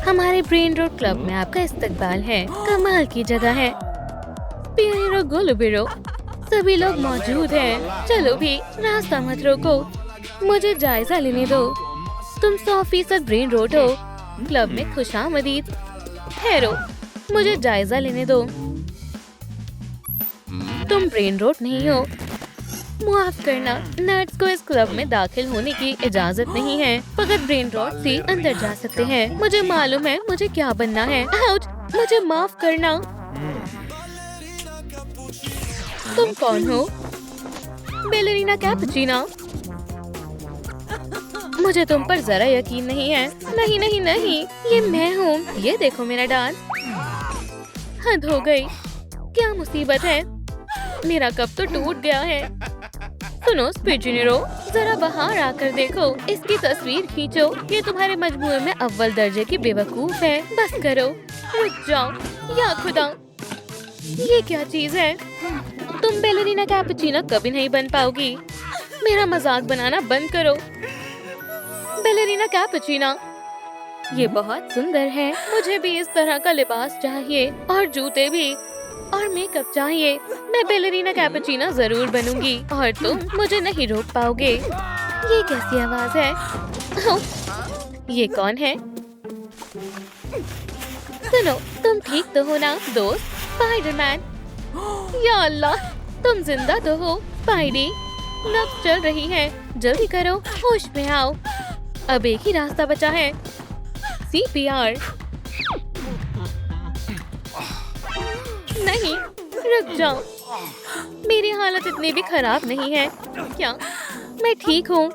हमारे brain road club में आपका इस्तकबाल है। कमाल की जगह है। पियरो गोलुबिरो, सभी लोग मौजूद हैं। चलो भी, रास्ता मत रोको, मुझे जायजा लेने दो। तुम 100% ब्रेन रोड हो। क्लब में खुशामदीद। ठहरो, मुझे जायजा लेने दो। तुम ब्रेन रोड नहीं हो। माफ करना, नर्ड्स को इस क्लब में दाखिल होने की इजाजत नहीं है। फकत ब्रेन रॉट से अंदर जा सकते हैं। मुझे मालूम है मुझे क्या बनना है। आउच! मुझे माफ करना। तुम कौन हो? बेलरीना कैपुचिनो। मुझे तुम पर जरा यकीन नहीं है। नहीं नहीं नहीं, ये मैं हूँ। ये देखो मेरा डांस। हद हो गई। क्या मुसीबत है? मेरा कप तो टूट गया है। सुनो स्पिचिनेरो, जरा बाहर आकर देखो। इसकी तस्वीर खींचो। ये तुम्हारे मजमूए में अव्वल दर्जे की बेवकूफ है। बस करो, रुक जाओ। या खुदा, ये क्या चीज है? तुम बेलरीना कैपुचिनो कभी नहीं बन पाओगी। मेरा मजाक बनाना बंद करो। बेलरीना कैपुचिनो, ये बहुत सुंदर है। मुझे भी इस तरह का लिबास चाहिए और जूते भी और मेकअप चाहिए। मैं बेलरीना कैपुचिनो जरूर बनूंगी और तुम मुझे नहीं रोक पाओगे। ये कैसी आवाज है? ये कौन है? सुनो, तुम ठीक तो हो ना दोस्त? स्पाइडरमैन। या अल्लाह, तुम जिंदा तो हो? स्पाइडी, नब्ज चल रही है। जल्दी करो, होश में आओ। अब एक ही रास्ता बचा है। CPR। नहीं, रुक जाओ। मेरी हालत इतनी भी खराब नहीं है। क्या मैं ठीक हूँ?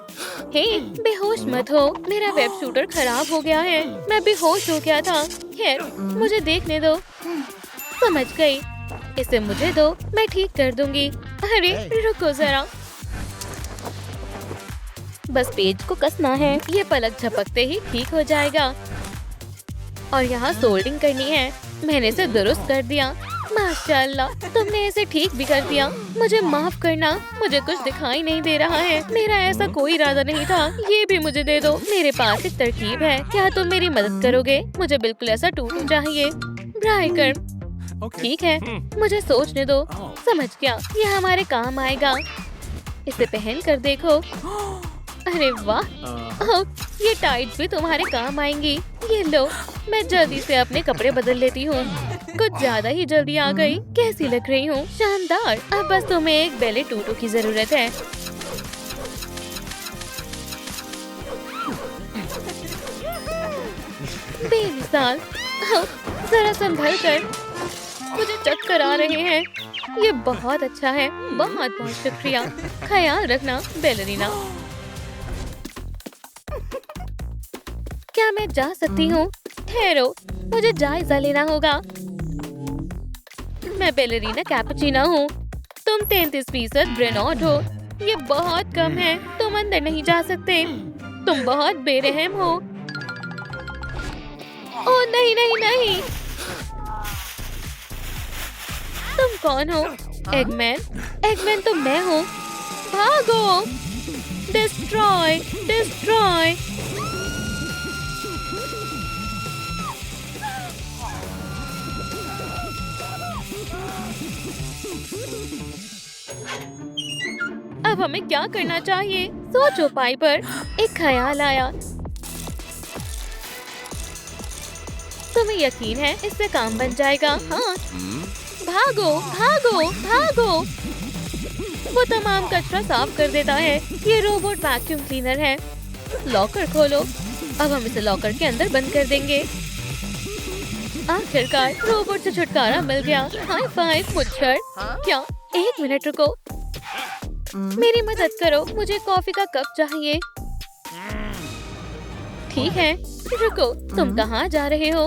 हे, बेहोश मत हो। मेरा वेब शूटर खराब हो गया है। मैं बेहोश हो गया था। खैर, मुझे देखने दो। समझ गई। इसे मुझे दो, मैं ठीक कर दूंगी। अरे रुको जरा, बस पेज को कसना है। ये पलक झपकते ही ठीक हो जाएगा। और यहाँ सोल्डिंग करनी है। मैंने इसे दुरुस्त कर दिया। माशाल्लाह, तुमने इसे ठीक भी कर दिया। मुझे माफ करना, मुझे कुछ दिखाई नहीं दे रहा है। मेरा ऐसा कोई इरादा नहीं था। ये भी मुझे दे दो। मेरे पास एक तरकीब है। क्या तुम मेरी मदद करोगे? मुझे बिल्कुल ऐसा टूटू चाहिए। ब्राय कर। ठीक है, मुझे सोचने दो। समझ गया, ये हमारे काम आएगा। इसे पहन कर देखो। अरे वाह, ये टाइट्स भी तुम्हारे काम आएंगी। ये लो, मैं जल्दी से अपने कपड़े बदल लेती हूँ। कुछ ज्यादा ही जल्दी आ गई। कैसी लग रही हूँ? शानदार। अब बस तुम्हें एक बेले टूटू की जरूरत है। बेमिसाल। जरा संभल कर, मुझे चक्कर आ रहे हैं। ये बहुत अच्छा है। बहुत बहुत शुक्रिया। ख्याल रखना बेलरीना। क्या मैं जा सकती हूँ? ठहरो, मुझे जायजा लेना होगा। मैं बेलरीना कैपुचिनो हूँ। तुम 33% ब्रेनॉट हो। ये बहुत कम है। तुम अंदर नहीं जा सकते। तुम बहुत बेरहम हो। ओह नहीं नहीं नहीं। तुम कौन हो? एगमैन। एगमैन तो मैं हूँ। भागो। Destroy, destroy. अब हमें क्या करना चाहिए? सोचो पाइपर। एक ख्याल आया। तुम्हें यकीन है इससे काम बन जाएगा? हाँ, भागो भागो भागो। वो तमाम कचरा साफ कर देता है। ये रोबोट वैक्यूम क्लीनर है। लॉकर खोलो। अब हम इसे लॉकर के अंदर बंद कर देंगे। आखिरकार रोबोट से छुटकारा मिल गया। हाई फाइव मुच्छर। क्या? एक मिनट रुको, मेरी मदद करो। मुझे कॉफी का कप चाहिए। ठीक है, रुको, तुम कहाँ जा रहे हो?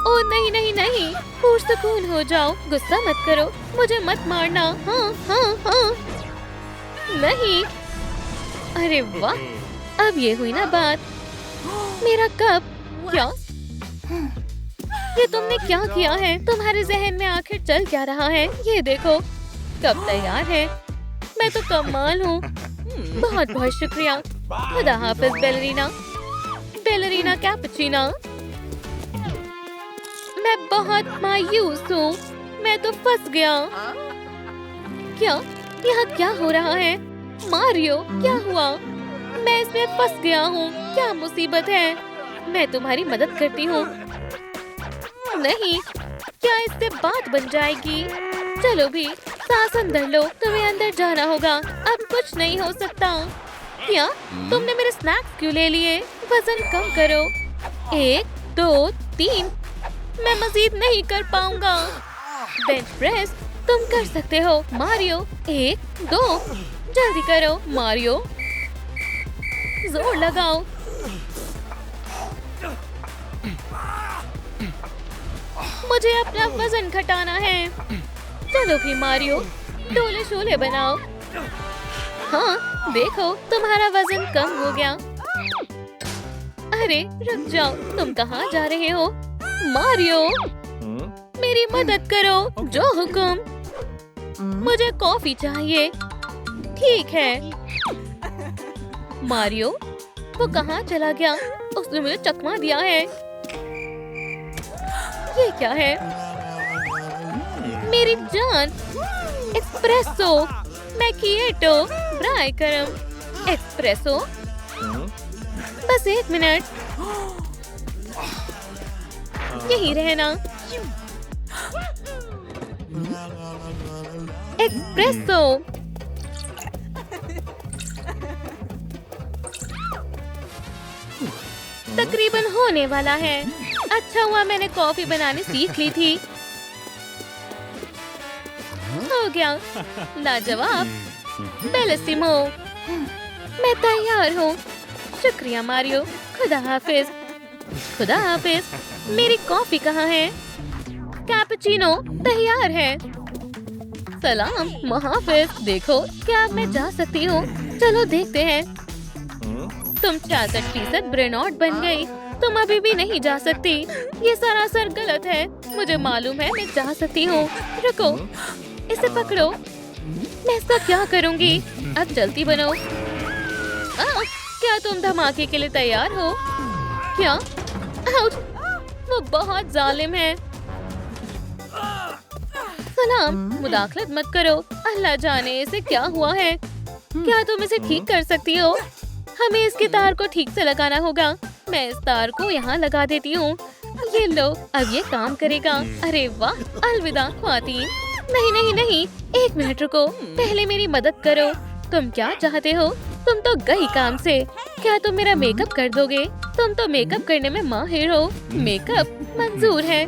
ओह नहीं नहीं नहीं, पुरसुकून हो जाओ। गुस्सा मत करो। मुझे मत मारना। हाँ हाँ हाँ। नहीं। अरे वाह, अब ये हुई ना बात। मेरा कप। क्या? ये तुमने क्या किया है? तुम्हारे जहन में आखिर चल क्या रहा है? ये देखो, कप तैयार है। मैं तो कमाल हूँ। बहुत बहुत शुक्रिया। खुदा हाफिज बेलरीना। बेलरीना कैपुचिनो। मैं बहुत मायूस हूँ। मैं तो फंस गया। क्या? यहाँ क्या हो रहा है? मारियो, क्या हुआ? मैं इसमें फंस गया हूँ। क्या मुसीबत है? मैं तुम्हारी मदद करती हूँ। नहीं, क्या इससे बात बन जाएगी? चलो भी, सांस अंदर लो। तुम्हें अंदर जाना होगा। अब कुछ नहीं हो सकता। क्या? तुमने मेरे स्नैक्स क्यों ले लिए? वजन कम करो। 1, 2, 3। मैं मजीद नहीं कर पाऊंगा। बेंच प्रेस तुम कर सकते हो मारियो। 1, 2, जल्दी करो मारियो। जोर लगाओ। मुझे अपना वजन घटाना है। चलो भी मारियो, डोले शोले बनाओ। हाँ, देखो तुम्हारा वजन कम हो गया। अरे रुक जाओ, तुम कहाँ जा रहे हो? मारियो, मेरी मदद करो। जो हुक्म। मुझे कॉफी चाहिए। ठीक है। मारियो, वो कहाँ चला गया? उसने मुझे चकमा दिया है। ये क्या है? मेरी जान। एस्प्रेसो मैकिएटो ब्राई करम एस्प्रेसो। बस 1 मिनट, यही रहना। एस्प्रेसो। तकरीबन होने वाला है। अच्छा हुआ मैंने कॉफी बनानी सीख ली थी। हो गया। लाजवाब। बेलिसिमो। मैं तैयार हूँ। शुक्रिया मारियो। खुदा हाफिज। खुदा हाफिज। मेरी कॉफी कहाँ है? कैपुचिनो तैयार है। सलाम मुहाफिज। देखो, क्या अब मैं जा सकती हूँ? चलो देखते हैं। तुम 66% ब्रेनॉट बन गई। तुम अभी भी नहीं जा सकती। ये सरासर गलत है। मुझे मालूम है मैं जा सकती हूँ। रुको, इसे पकड़ो। मैं इसका क्या करूँगी? अब जल्दी बनो। क्या तुम धमाके के लिए तैयार हो? क्या? आउच! वो बहुत जालिम है। सलाम, मुदाखलत मत करो। अल्लाह जाने इसे क्या हुआ है। क्या तुम इसे ठीक कर सकती हो? हमें इसके तार को ठीक से लगाना होगा। मैं इस तार को यहाँ लगा देती हूँ। ये लो, अब ये काम करेगा। अरे वाह, अलविदा ख्वातीन। नहीं नहीं नहीं, 1 मिनट रुको। पहले मेरी मदद करो। तुम क्या चाहते हो? तुम तो गई काम से। क्या तुम मेरा मेकअप कर दोगे? तुम तो मेकअप करने में माहिर हो। मेकअप मंजूर है।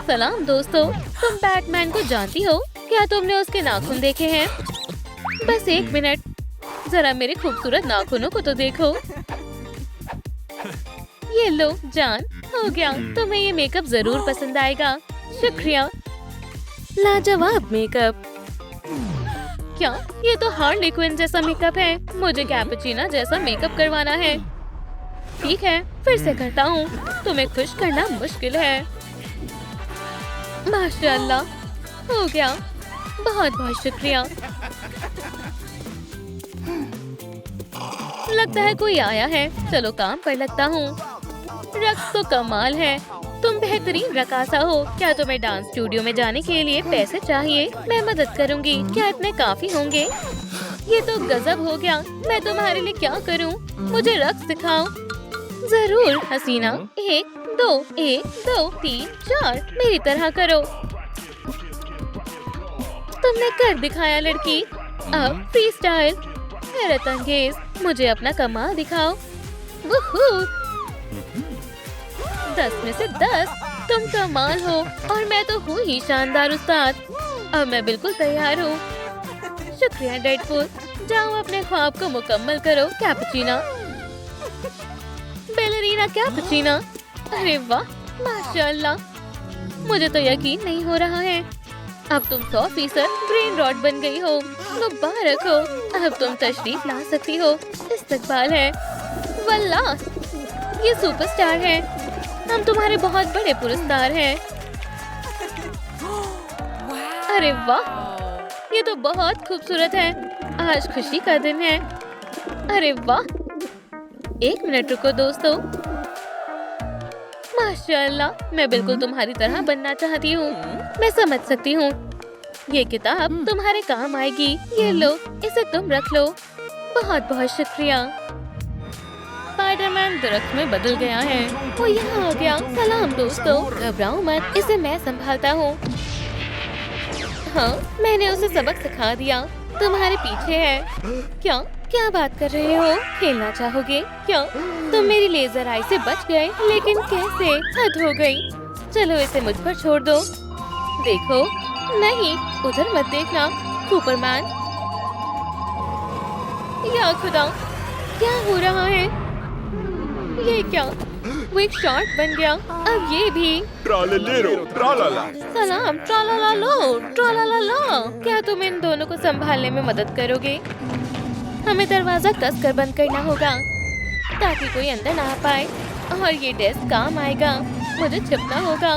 सलाम दोस्तों, तुम बैटमैन को जानती हो? क्या तुमने उसके नाखून देखे हैं? बस 1 मिनट, जरा मेरे खूबसूरत नाखूनों को तो देखो। ये लो जान, हो गया। तुम्हें ये मेकअप जरूर पसंद आएगा। शुक्रिया। लाजवाब मेकअप। क्या? ये तो हार्ली क्विन जैसा मेकअप है। मुझे कैपुचिना जैसा मेकअप करवाना है। ठीक है, फिर से करता हूँ। तुम्हें खुश करना मुश्किल है। माशाल्लाह, हो गया। बहुत बहुत शुक्रिया। लगता है कोई आया है। चलो काम पर लगता हूँ। रक्स तो कमाल है। तुम बेहतरीन रकासा हो। क्या तुम्हें डांस स्टूडियो में जाने के लिए पैसे चाहिए? मैं मदद करूँगी। क्या इतने काफी होंगे? ये तो गजब हो गया। मैं तुम्हारे लिए क्या करूँ? मुझे रक्स सिखाओ। जरूर हसीना। 1, 2, 1, 2, 3, 4। मेरी तरह करो। तुमने कर दिखाया लड़की। अब फ्री स्टाइल। हैरत अंगेज। मुझे अपना कमाल दिखाओ। वुहू। 10 में से 10। तुम कमाल हो और मैं तो हूँ ही शानदार उस्ताद। अब मैं बिल्कुल तैयार हूँ। शुक्रिया डेडपूल। जाओ अपने ख्वाब को मुकम्मल करो कैपुचिना। बैलेरिना कैपुचिना। अरे वाह, माशाल्लाह। मुझे तो यकीन नहीं हो रहा है। अब तुम 100% ब्रेन रॉट बन गई हो। मुबारक हो। अब तुम तशरीफ ला सकती हो। इस्तकबाल है। वल्लाह, ये सुपरस्टार है। हम तुम्हारे बहुत बड़े पुरस्कार हैं। अरे वाह, ये तो बहुत खूबसूरत है। आज खुशी का दिन है। अरे वाह, 1 मिनट रुको दोस्तों। माशाल्लाह, मैं बिल्कुल तुम्हारी तरह बनना चाहती हूँ। मैं समझ सकती हूँ। ये किताब तुम्हारे काम आएगी। ये लो, इसे तुम रख लो। बहुत बहुत शुक्रिया। स्पाइडरमैन दरख्त में बदल गया है। वो यहाँ आ गया। सलाम दोस्तों, घबराओ मत, इसे मैं संभालता हूँ। हाँ, मैंने उसे सबक सिखा दिया। तुम्हारे पीछे है। क्या क्या बात कर रहे हो? खेलना चाहोगे क्या? तुम मेरी लेजर आई से बच गए, लेकिन कैसे? हद हो गई। चलो इसे मुझ पर छोड़ दो। देखो, नहीं, उधर मत देखना। सुपरमैन, या खुदा, क्या हो रहा है? ये क्या? वो एक शॉट बन गया। अब ये भी। ट्रालेलेरो, ट्रालाला। सलाम, ट्रालाला ट्रालाला। क्या तुम इन दोनों को संभालने में मदद करोगे? हमें दरवाजा कस कर बंद करना होगा ताकि कोई अंदर ना आ पाए। और ये डेस्क काम आएगा। मुझे छिपना होगा।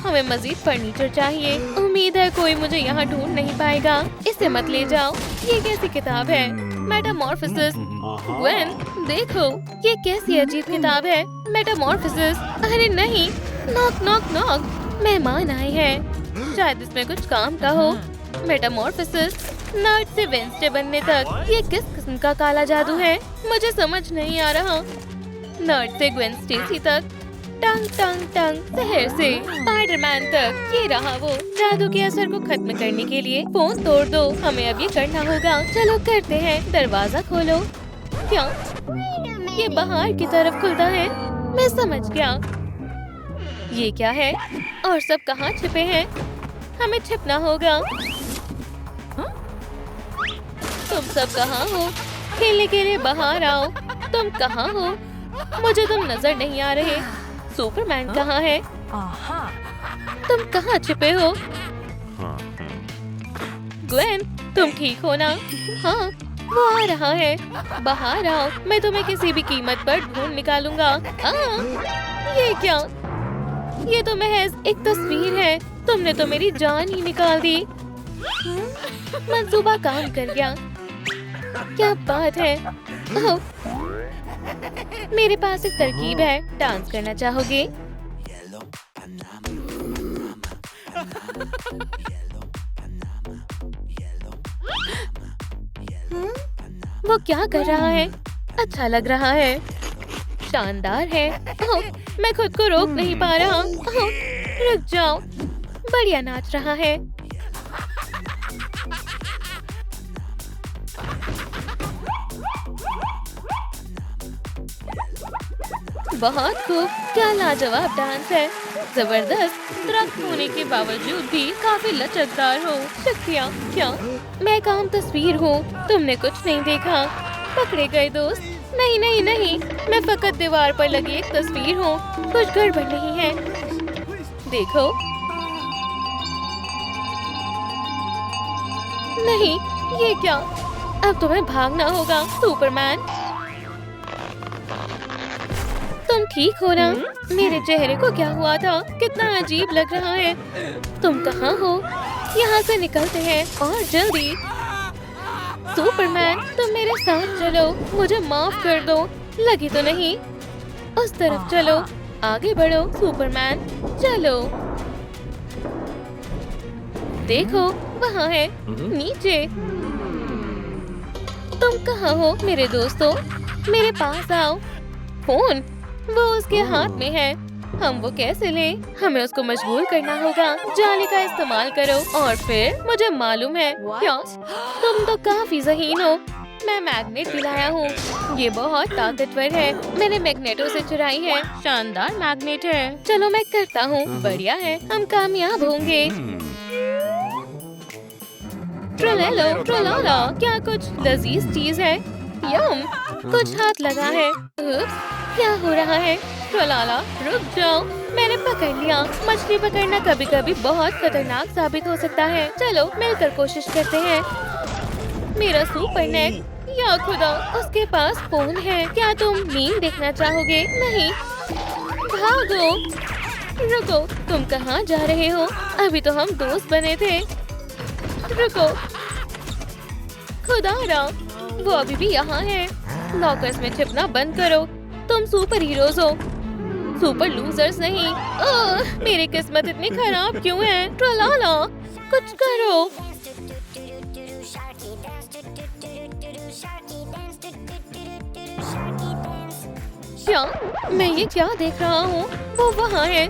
हमें मजीद फर्नीचर चाहिए। उम्मीद है कोई मुझे यहाँ ढूंढ नहीं पाएगा। इसे मत ले जाओ। ये कैसी किताब है? मेटामॉर्फोसिस। ग्वेन, देखो, ये कैसी अजीब किताब है। मेटामॉर्फोसिस। अरे नहीं, नॉक नॉक नॉक। मेहमान आए हैं। शायद इसमें कुछ काम का हो। मेटामॉर्फोसिस, नर्ड से वेंसडे बनने तक ये किस किस्म का काला जादू है? मुझे समझ नहीं आ रहा। नर्ड से ग्वेन स्टेसी तक, टंग टंग टंग शहर से स्पाइडरमैन तक। ये रहा वो। जादू के असर को खत्म करने के लिए फोन तोड़ दो। हमें अब ये करना होगा। चलो करते हैं। दरवाजा खोलो। क्या ये बाहर की तरफ खुलता है? मैं समझ गया। ये क्या है? और सब कहाँ छिपे हैं? हमें छिपना होगा। तुम सब कहाँ हो? खेलने के लिए बाहर आओ। तुम कहाँ हो? मुझे तुम नजर नहीं आ रहे। सुपरमैन कहाँ है? तुम कहाँ छिपे हो? ग्वेन, तुम ठीक हो ना? हाँ, वो आ रहा है। बाहर आओ, मैं तुम्हें किसी भी कीमत पर ढूंढ निकालूंगा। ये क्या? ये तो महज एक तस्वीर है। तुमने तो मेरी जान ही निकाल दी। मंसूबा काम कर गया। क्या बात है? ओह, मेरे पास एक तरकीब है। डांस करना चाहोगे? वो क्या कर रहा है? अच्छा लग रहा है। शानदार है। ओह, मैं खुद को रोक नहीं पा रहा। ओह, रुक जाओ। बढ़िया नाच रहा है। बहुत खूब। क्या लाजवाब डांस है। जबरदस्त। दरख्त होने के बावजूद भी काफी लचकदार हो। शुक्रिया। क्या मैं काम तस्वीर हूँ? तुमने कुछ नहीं देखा। पकड़े गए दोस्त। नहीं नहीं नहीं, मैं फकत दीवार पर लगी एक तस्वीर हूँ। कुछ गड़बड़ नहीं है। देखो। नहीं, ये क्या? अब तुम्हें भागना होगा। सुपरमैन, तुम ठीक हो ना? मेरे चेहरे को क्या हुआ था? कितना अजीब लग रहा है। तुम कहाँ हो? यहाँ से निकलते हैं और जल्दी। सुपरमैन, तुम मेरे साथ चलो। मुझे माफ कर दो। लगी तो नहीं? उस तरफ चलो। आगे बढ़ो सुपरमैन, चलो। देखो, वहाँ है, नीचे। तुम कहाँ हो मेरे दोस्तों? मेरे पास आओ। फोन, वो उसके हाथ में है। हम वो कैसे लें? हमें उसको मजबूर करना होगा। जाली का इस्तेमाल करो। और फिर मुझे मालूम है। क्या? तुम तो काफी ज़हीन हो। मैं मैग्नेट दिलाया हूँ। ये बहुत ताकतवर है। मैंने मैग्नेटो से चुराई है। शानदार मैग्नेट है। चलो मैं करता हूँ। बढ़िया है, हम कामयाब होंगे। ट्रोलेलो ट्रोलाला, क्या कुछ लजीज चीज है? यम, कुछ हाथ लगा है। उप्स, क्या हो रहा है? ट्रोलाला, रुक जाओ। मैंने पकड़ लिया। मछली पकड़ना कभी कभी बहुत खतरनाक साबित हो सकता है। चलो मिलकर कोशिश करते हैं। मेरा सुपर नेट। या खुदा, उसके पास फोन है। क्या तुम मीम देखना चाहोगे? नहीं, भागो। रुको, तुम कहाँ जा रहे हो? अभी तो हम दोस्त बने थे। रुको, खुदारा, वो अभी भी यहाँ है। लॉकर्स में छिपना बंद करो। तुम सुपर हीरोज हो। सुपर लूजर्स नहीं। मेरी किस्मत इतनी खराब क्यों है? ट्रलाला, कुछ करो। क्या मैं ये क्या देख रहा हूँ? वो वहाँ है।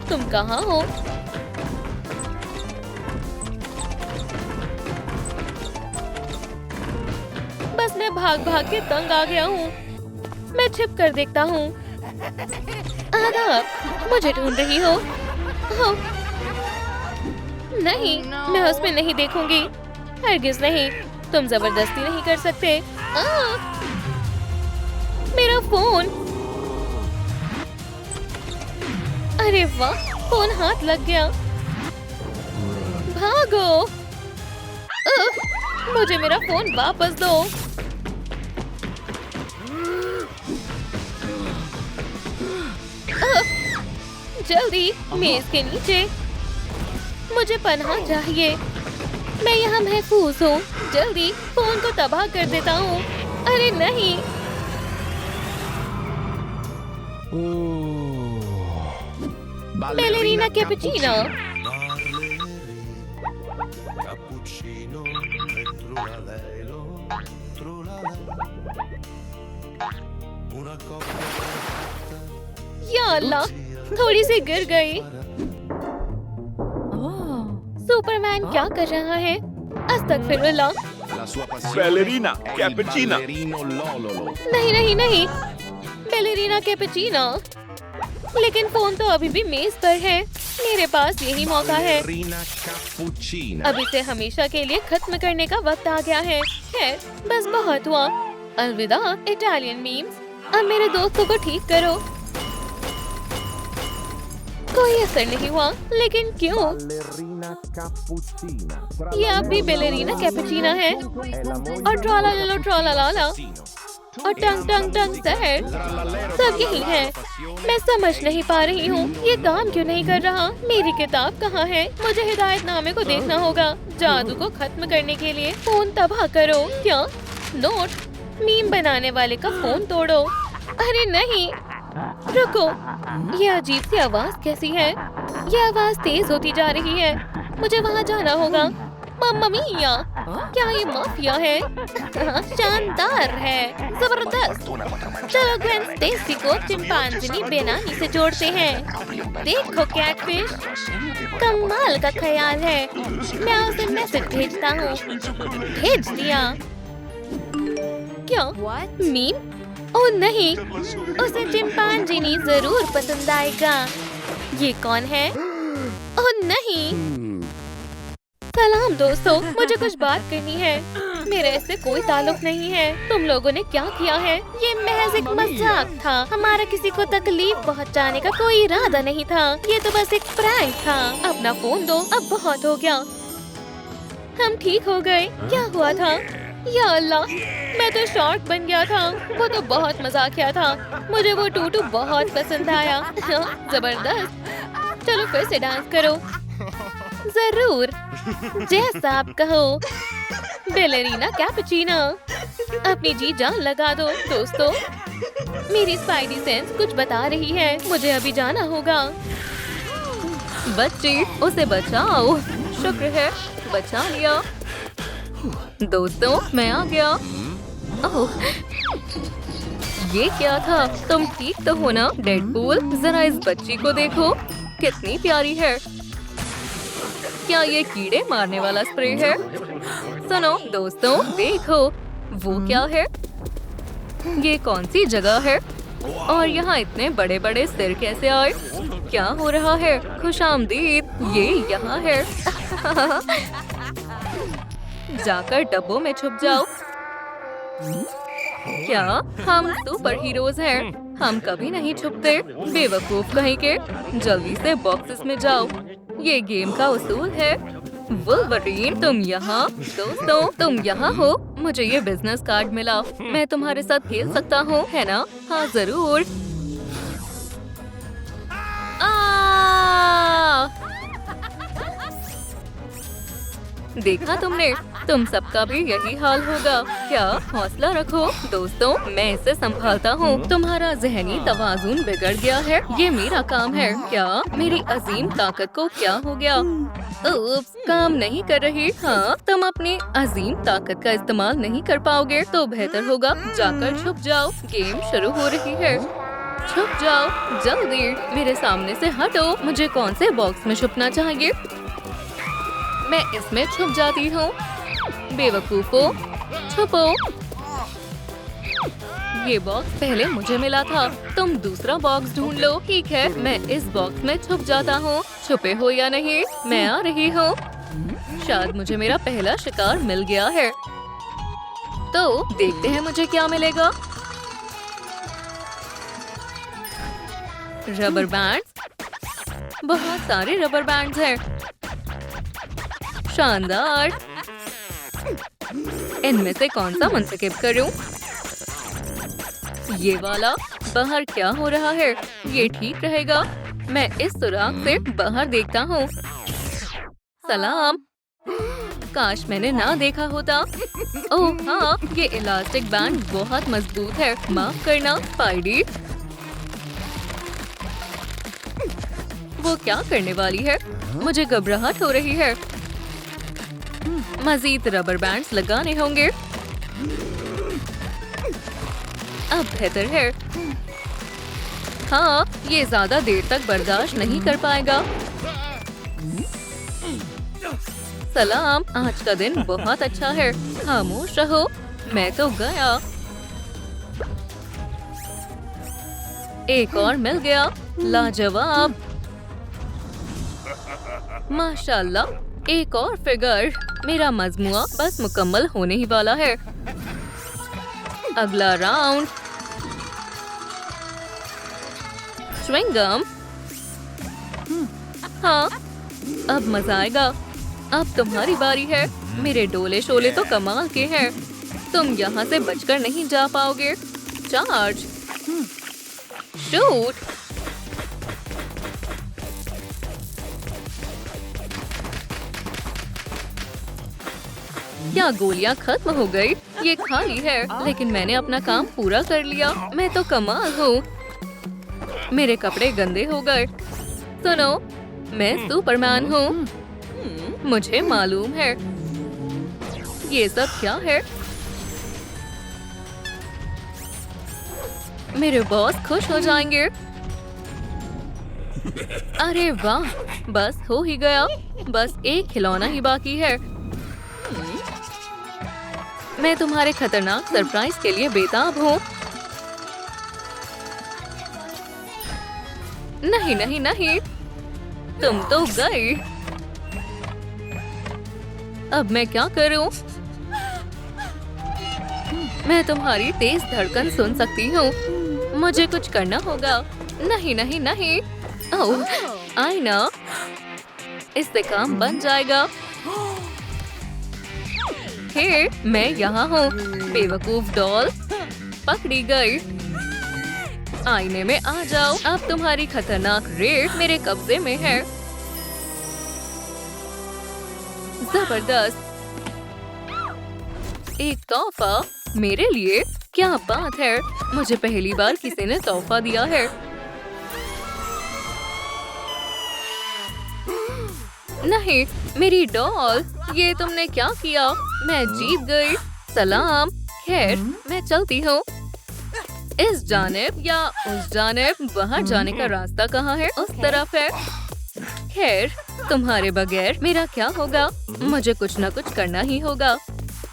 तुम कहाँ हो? बस मैं भाग भाग के तंग आ गया हूँ। मैं छिप कर देखता हूँ। आदाब, मुझे ढूंढ रही हो? हो। नहीं, मैं उसमें नहीं देखूंगी। हरगिज नहीं। तुम जबरदस्ती नहीं कर सकते। मेरा फोन। अरे वाह, फोन हाथ लग गया। भागो। मुझे मेरा फोन वापस दो। जल्दी, मेज के नीचे। मुझे पनाह चाहिए। मैं यहाँ महफूज हूँ। जल्दी, फोन को तबाह कर देता हूँ। अरे नहीं। Ballerina cappuccino. या अल्लाह, थोड़ी सी गिर गई। सुपरमैन क्या कर रहा है? अस्तगफिरुल्लाह। Ballerina cappuccina. नहीं नहीं नहीं, बैलेरिना कैपुचिनो। लेकिन फोन तो अभी भी मेज पर है। मेरे पास यही मौका है। अब इसे हमेशा के लिए खत्म करने का वक्त आ गया है। खैर, बस बहुत हुआ। अलविदा इटालियन मीम्स। अब मेरे दोस्तों को ठीक करो। कोई असर नहीं हुआ, लेकिन क्यों? ये अब भी बैलेरिना कैपुचिनो है। और ट्रालाला और टंग टंग टंग सहर, सब यही है। मैं समझ नहीं पा रही हूँ, ये काम क्यों नहीं कर रहा? मेरी किताब कहाँ है? मुझे हिदायतनामे को देखना होगा। जादू को खत्म करने के लिए फोन तबाह करो। क्या? नोट, मीम बनाने वाले का फोन तोड़ो। अरे नहीं, रुको। ये अजीब सी आवाज कैसी है? ये आवाज तेज होती जा रही है। मुझे वहाँ जाना होगा। मम्मा मिया, क्या ये माफिया है? शानदार है, जबरदस्त। चलो ग्वेन स्टेसी को चिंपांजी बेनामी से जोड़ते हैं। देखो कैटफिश, कमाल का ख्याल है। मैं उसे मैसेज भेजता हूँ। भेज दिया। क्या? मीम? ओह नहीं, उसे चिंपांजी जरूर पसंद आएगा। ये कौन है? ओह नहीं। सलाम दोस्तों, मुझे कुछ बात करनी है। मेरे इससे कोई ताल्लुक नहीं है। तुम लोगों ने क्या किया है? ये महज एक मजाक था। हमारा किसी को तकलीफ पहुंचाने का कोई इरादा नहीं था। ये तो बस एक प्रैंक था। अपना फोन दो, अब बहुत हो गया। हम ठीक हो गए। क्या हुआ था? या अल्लाह, मैं तो शॉर्ट बन गया था। वो तो बहुत मजाकिया था। मुझे वो टूटू बहुत पसंद आया। जबरदस्त। चलो फिर से डांस करो। जरूर, जैसा आप कहो। बैलेरिना कैपुचिनो, अपनी जी जान लगा दो दोस्तों। मेरी स्पाइडी सेंस कुछ बता रही है। मुझे अभी जाना होगा। बच्ची, उसे बचाओ। शुक्र है, बचा लिया। दोस्तों, मैं आ गया। ओह, ये क्या था? तुम ठीक तो हो ना डेडपूल? जरा इस बच्ची को देखो, कितनी प्यारी है। क्या ये कीड़े मारने वाला स्प्रे है? सुनो दोस्तों, देखो वो क्या है? ये कौन सी जगह है? और यहाँ इतने बड़े बड़े सिर कैसे आए? क्या हो रहा है? खुशामदीद, ये यहाँ है। जाकर डब्बों में छुप जाओ। क्या हम सुपर हीरोज हैं? हम कभी नहीं छुपते, बेवकूफ कहीं के। जल्दी से बॉक्सेस में जाओ। ये गेम का उसूल है। वुल्वरीन, तुम यहाँ? दोस्तों, तुम यहाँ हो? मुझे ये बिजनेस कार्ड मिला। मैं तुम्हारे साथ खेल सकता हूँ, है ना? हाँ जरूर। देखा तुमने? तुम सबका भी यही हाल होगा। क्या हौसला रखो दोस्तों, मैं इसे संभालता हूँ। तुम्हारा ज़हनी तवाज़ुन बिगड़ गया है, ये मेरा काम है। क्या मेरी अजीम ताकत को क्या हो गया? उप्स, काम नहीं कर रही। हाँ, तुम अपनी अजीम ताकत का इस्तेमाल नहीं कर पाओगे तो बेहतर होगा जाकर छुप जाओ। गेम शुरू हो रही है। छुप जाओ जल्दी, मेरे सामने से हटो। मुझे कौन से बॉक्स में छुपना चाहिए? मैं इसमें छुप जाती हूँ। बेवकूफो, छुपो। ये बॉक्स पहले मुझे मिला था, तुम दूसरा बॉक्स ढूंढ लो। ठीक है, मैं इस बॉक्स में छुप जाता हूँ। छुपे हो या नहीं, मैं आ रही हूँ। शायद मुझे मेरा पहला शिकार मिल गया है, तो देखते हैं मुझे क्या मिलेगा। रबर बैंड्स, बहुत सारे रबर बैंड्स हैं। शानदार। इनमें से कौन सा मुंतखब करूं? ये वाला। बाहर क्या हो रहा है? ये ठीक रहेगा। मैं इस सुराख से बाहर देखता हूँ। सलाम। काश मैंने ना देखा होता। ओह हाँ, ये इलास्टिक बैंड बहुत मजबूत है। माफ करना स्पाइडी। वो क्या करने वाली है? मुझे घबराहट हो रही है। मजीद रबर बैंड्स लगाने होंगे। अब बेहतर है। हाँ, ये ज्यादा देर तक बर्दाश्त नहीं कर पाएगा। सलाम, आज का दिन बहुत अच्छा है। खामोश रहो, मैं तो गया। एक और मिल गया। लाजवाब। माशाल्लाह, एक और फिगर। मेरा मजमुआ बस मुकम्मल होने ही वाला है। अगला राउंड। च्युइंगम। हाँ, अब मजा आएगा। अब तुम्हारी बारी है। मेरे डोले शोले तो कमाल के हैं। तुम यहाँ से बचकर नहीं जा पाओगे। चार्ज। शूट। क्या गोलियां खत्म हो गई? ये खाली है, लेकिन मैंने अपना काम पूरा कर लिया। मैं तो कमाल हूँ। मेरे कपड़े गंदे हो गए। सुनो, मैं सुपरमैन हूँ। मुझे मालूम है। ये सब क्या है? मेरे बॉस खुश हो जाएंगे। अरे वाह, बस हो ही गया। बस एक खिलौना ही बाकी है। मैं तुम्हारे खतरनाक सरप्राइज के लिए बेताब हूँ। नहीं नहीं नहीं, तुम तो गई। अब मैं क्या करूं? मैं तुम्हारी तेज धड़कन सुन सकती हूँ। मुझे कुछ करना होगा। नहीं नहीं नहीं। ओह, आईना, इससे काम बन जाएगा। हे, मैं यहाँ हूँ। बेवकूफ डॉल, पकड़ी गई। आईने में आ जाओ। अब तुम्हारी खतरनाक रेड मेरे कब्जे में है। जबरदस्त। एक तोहफा मेरे लिए? क्या बात है, मुझे पहली बार किसी ने तोहफा दिया है। नहीं, मेरी डॉल, ये तुमने क्या किया? मैं जीत गई। सलाम। खैर, मैं चलती हूँ। इस जानिब या उस जानिब? बाहर जाने का रास्ता कहाँ है? उस तरफ है। खैर, तुम्हारे बगैर मेरा क्या होगा? मुझे कुछ न कुछ करना ही होगा।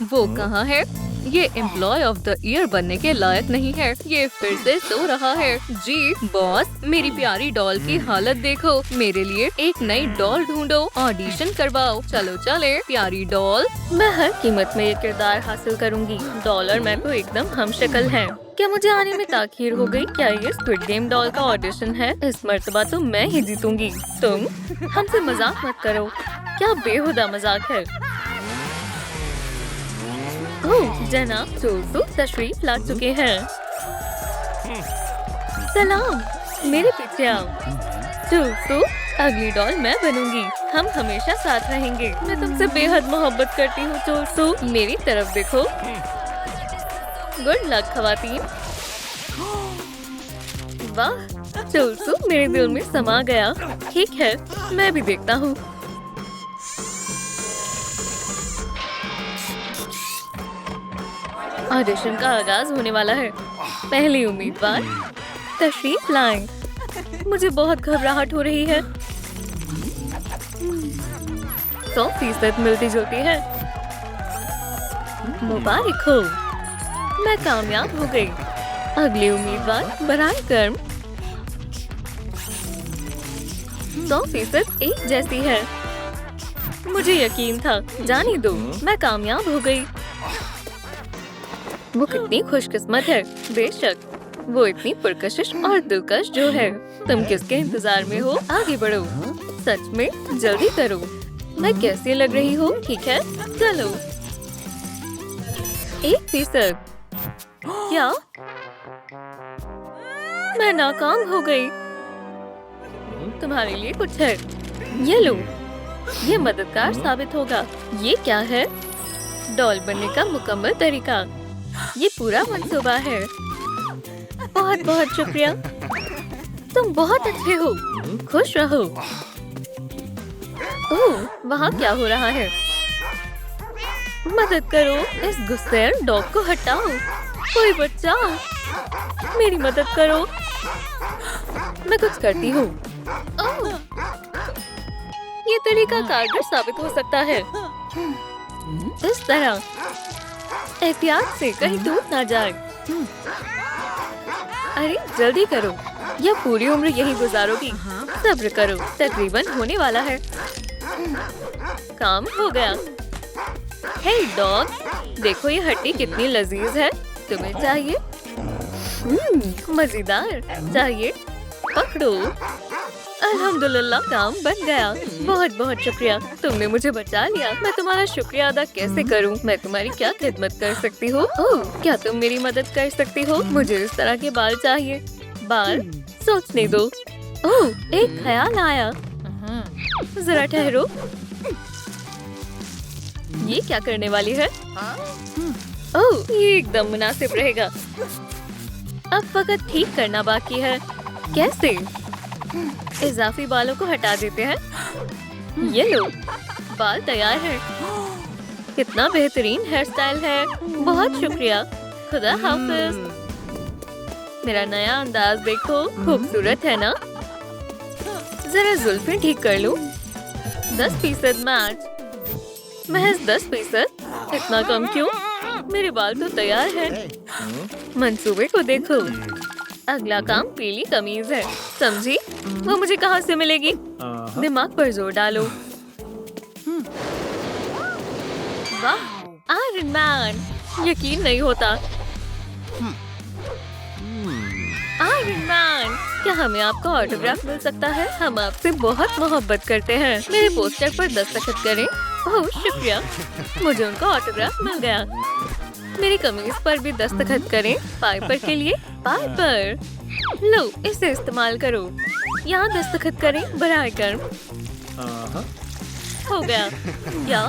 वो कहाँ है? ये एम्प्लॉय ऑफ द ईयर बनने के लायक नहीं है। ये फिर से सो रहा है। जी बॉस, मेरी प्यारी डॉल की हालत देखो। मेरे लिए एक नई डॉल ढूंढो। ऑडिशन करवाओ। चलो चले प्यारी डॉल। मैं हर कीमत में ये किरदार हासिल करूंगी। डॉलर मैं तो एकदम हमशक्ल है। क्या मुझे आने में ताखीर हो गई? क्या ये स्क्विड गेम डॉल का ऑडिशन है? इस मर्तबा तो मैं ही जीतूंगी। तुम हमसे मजाक मत करो। क्या बेहुदा मजाक है। ओह जनाब जोसू तशरीफ ला चुके हैं। सलाम, मेरे पीछे आओ। जोसू, अगली डॉल मैं बनूंगी। हम हमेशा साथ रहेंगे। मैं तुमसे बेहद मोहब्बत करती हूँ चोरसू। मेरी तरफ देखो। गुड लक खवातीन। वाह, चोरसू मेरे दिल में समा गया। ठीक है, मैं भी देखता हूँ। ऑडिशन का आगाज होने वाला है। पहली उम्मीदवार तशरीफ लाएं। मुझे बहुत घबराहट हो रही है। 100% मिलती जुलती है। मुबारक हो, मैं कामयाब हो गई। अगली उम्मीदवार बराए कर्म। 100% एक जैसी है। मुझे यकीन था। जाने दो, मैं कामयाब हो गई। वो कितनी खुशकिस्मत है। बेशक, वो इतनी पुरकशिश और दिलकश जो है। तुम किसके इंतजार में हो? आगे बढ़ो। सच में जल्दी करो। मैं कैसी लग रही हूँ? ठीक है, चलो। 1%। क्या? मैं नाकाम हो गई। तुम्हारे लिए कुछ है। ये लो, ये मददगार साबित होगा। ये क्या है? डॉल बनने का मुकम्मल तरीका। ये पूरा मंसूबा है। बहुत बहुत शुक्रिया। तुम बहुत अच्छे हो। खुश रहो। ओह, वहाँ क्या हो रहा है? मदद करो, इस गुस्सैल डॉग को हटाओ। कोई बचाओ, मेरी मदद करो। मैं कुछ करती हूँ। ओह, ये तरीका कारगर साबित हो सकता है। इस तरह एहतियात से कहीं टूट ना जाए। अरे जल्दी करो, या पूरी उम्र यही गुजारोगी। सब्र करो, तकरीबन होने वाला है। काम हो गया। हे डॉग, देखो ये हड्डी कितनी लजीज है। तुम्हें चाहिए? मजेदार। चाहिए? पकड़ो। अल्हम्दुलिल्लाह, काम बन गया। बहुत बहुत शुक्रिया, तुमने मुझे बचा लिया। मैं तुम्हारा शुक्रिया अदा कैसे करूं? मैं तुम्हारी क्या खिदमत कर सकती हूँ? ओह, क्या तुम मेरी मदद कर सकती हो? मुझे इस तरह के बाल चाहिए। बाल? सोचने दो। ओह, एक ख्याल आया। जरा ठहरो। ये क्या करने वाली है? ओह, ये एकदम मुनासिब रहेगा। अब फकत ठीक करना बाकी है। कैसे? इजाफी बालों को हटा देते हैं। ये लो, बाल तैयार है। कितना बेहतरीन हेयर स्टाइल है। बहुत शुक्रिया। खुदा हाफिज। मेरा नया अंदाज देखो, खूबसूरत है ना? जरा जुल्फें ठीक कर लूं। 10% मैच। महज 10%? इतना कम क्यों? मेरे बाल तो तैयार हैं। मंसूबे को देखो। अगला काम पीली कमीज है। समझी? वो मुझे कहाँ से मिलेगी? दिमाग पर जोर डालो। वाह, आयरन मैन! यकीन नहीं होता। आयरन मैन, क्या हमें आपका ऑटोग्राफ मिल सकता है? हम आपसे बहुत मोहब्बत करते हैं। मेरे पोस्टर पर दस्तखत करें। ओह शुक्रिया, मुझे उनका ऑटोग्राफ मिल गया। मेरी कमीज पर भी दस्तखत करें। पाइपर के लिए पाइपर। लो, इसे इस्तेमाल करो। यहाँ दस्तखत करें। बराए कर्म। हो गया। क्या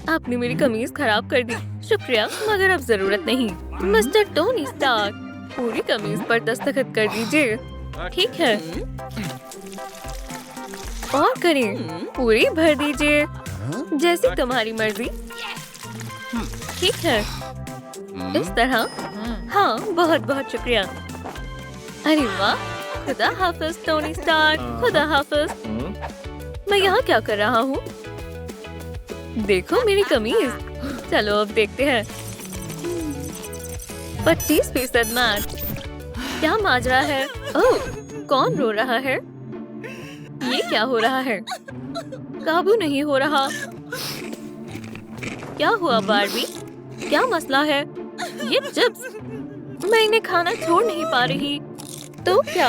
आपने मेरी कमीज खराब कर दी? शुक्रिया, मगर अब जरूरत नहीं। मिस्टर टोनी स्टार्क, पूरी कमीज पर दस्तखत कर दीजिए। ठीक है, और करें। पूरी भर दीजिए, जैसी तुम्हारी मर्जी। ठीक है, इस तरह। हाँ, बहुत बहुत शुक्रिया। अरे वाह, खुदा हाफिज टोनी स्टार्क। खुदा हाफिज। मैं यहाँ क्या कर रहा हूँ? देखो मेरी कमीज। चलो अब देखते हैं। 25% मैच। क्या माजरा है? ओह, कौन रो रहा है? ये क्या हो रहा है? काबू नहीं हो रहा। क्या हुआ बार्बी? क्या मसला है? ये चिप्स, मैं इन्हें खाना छोड़ नहीं पा रही। तो क्या?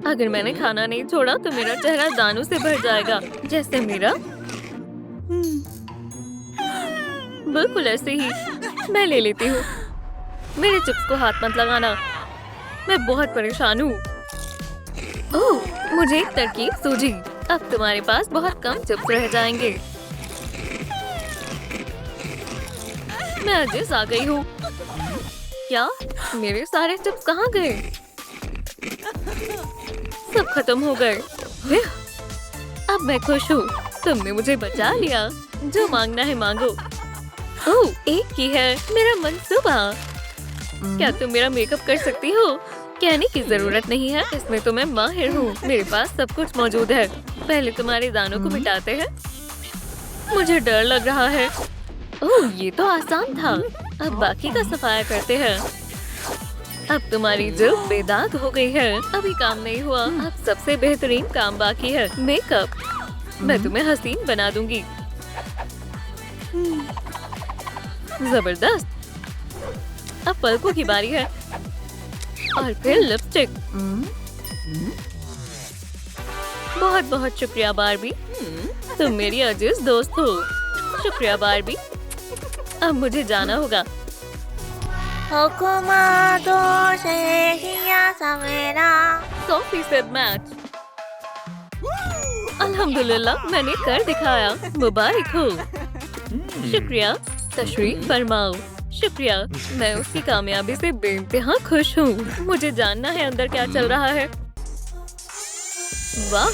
अगर मैंने खाना नहीं छोड़ा तो मेरा चेहरा दानों से भर जाएगा, जैसे मेरा। बिल्कुल ऐसे ही। मैं ले लेती हूँ। मेरे चिप्स को हाथ मत लगाना। मैं बहुत परेशान हूँ। ओह, मुझे एक तरकीब सूझी। अब तुम्हारे पास बहुत कम चिप्स रह जाएंगे। मैं अजिज आ गई हूँ। क्या? मेरे सारे चिप्स कहाँ गए? सब खत्म हो गए। अब मैं खुश हूँ। तुमने मुझे बचा लिया। जो मांगना है मांगो। ओह, एक की है मेरा मंसूबा। क्या तुम मेरा मेकअप कर सकती हो? कहने की जरूरत नहीं है, इसमें तो मैं माहिर हूँ। मेरे पास सब कुछ मौजूद है। पहले तुम्हारे दानों को मिटाते हैं। मुझे डर लग रहा है। ओह, ये तो आसान था। अब बाकी का सफाया करते हैं। अब तुम्हारी जिल्द बेदाग हो गई है। अभी काम नहीं हुआ। अब सबसे बेहतरीन काम बाकी है, मेकअप। मैं तुम्हें हसीन बना दूंगी। जबरदस्त। अब पलकों की बारी है और फिर लिपस्टिक। बहुत बहुत शुक्रिया बारबी। तुम मेरी अजीज दोस्त हो। शुक्रिया बारबी। अब मुझे जाना होगा। $100 मैच। अल्हम्दुलिल्लाह, मैंने कर दिखाया। मुबारक हो। शुक्रिया। तशरीफ फरमाओ। शुक्रिया। मैं उसकी कामयाबी से बेइंतहा खुश हूँ। मुझे जानना है अंदर क्या चल रहा है। वाह,